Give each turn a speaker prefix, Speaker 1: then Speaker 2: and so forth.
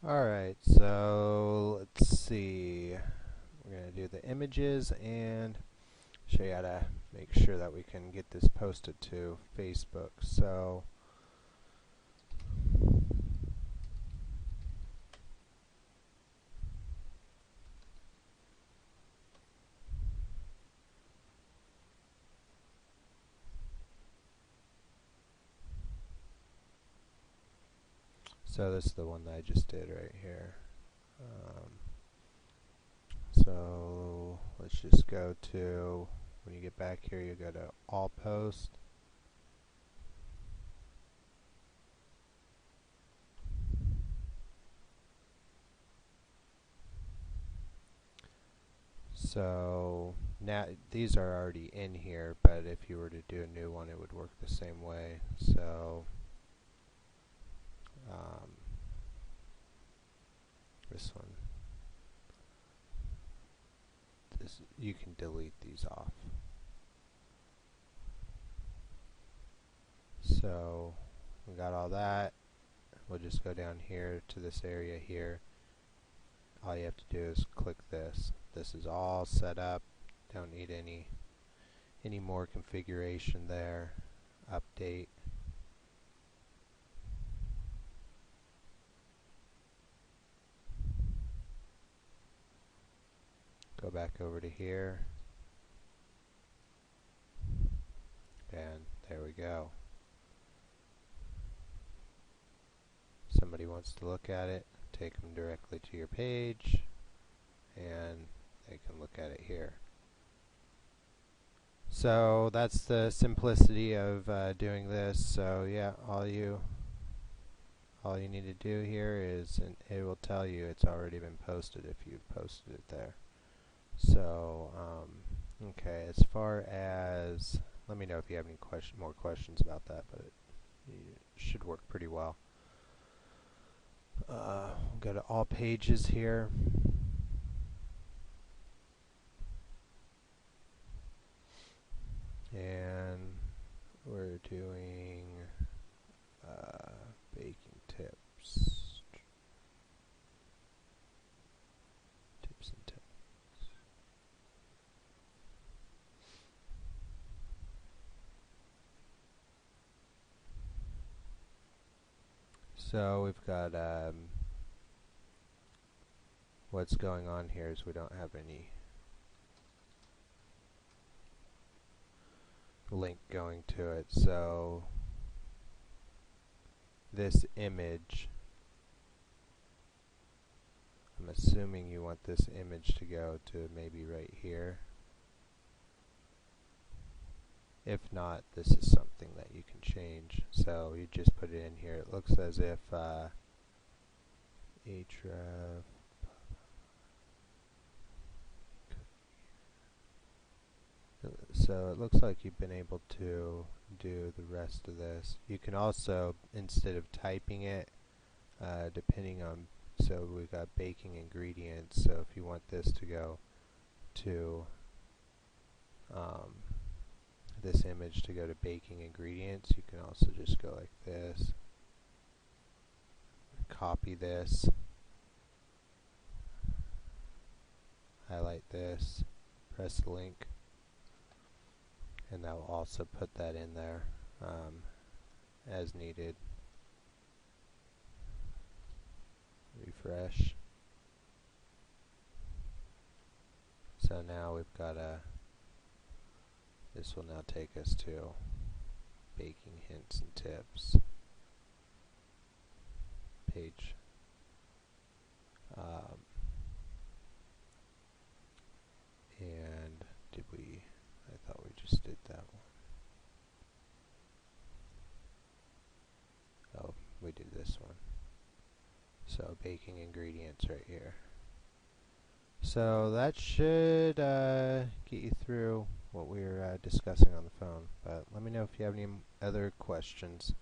Speaker 1: Alright, so let's see. We're going to do the images and show you how to make sure that we can get this posted to Facebook. So this is the one that I just did right here. So let's just go to, when you get back here, you go to All Post. So now these are already in here, but if you were to do a new one, it would work the same way. So this one, you can delete these off. So we got all that. We'll just go down here to this area here. All you have to do is click this. This is all set up. Don't need any more configuration there. Update. Go back over to here. And there we go. Somebody wants to look at it, take them directly to your page, and they can look at it here. So that's the simplicity of doing this. So yeah, all you need to do here is, and it will tell you it's already been posted if you've posted it there. So okay, as far as, let me know if you have any more questions about that, but it should work pretty well. We'll go to all pages here. And we're doing baking tips. Tips and tips. So we've got what's going on here is we don't have any link going to it. So this image, I'm assuming you want this image to go to maybe right here. If not, this is something that you can change. So you just put it in here. It looks as if href. So it looks like you've been able to do the rest of this. You can also, instead of typing it, depending on, so we've got baking ingredients, so if you want this to go to this image to go to baking ingredients, you can also just go like this, copy this, highlight this, press the link, and that will also put that in there as needed. Refresh. So now we've got this will now take us to baking hints and tips page. And did we, I thought we just did that one. Oh, we did this one. So baking ingredients right here. So that should get you through what we were discussing on the phone. But let me know if you have any other questions.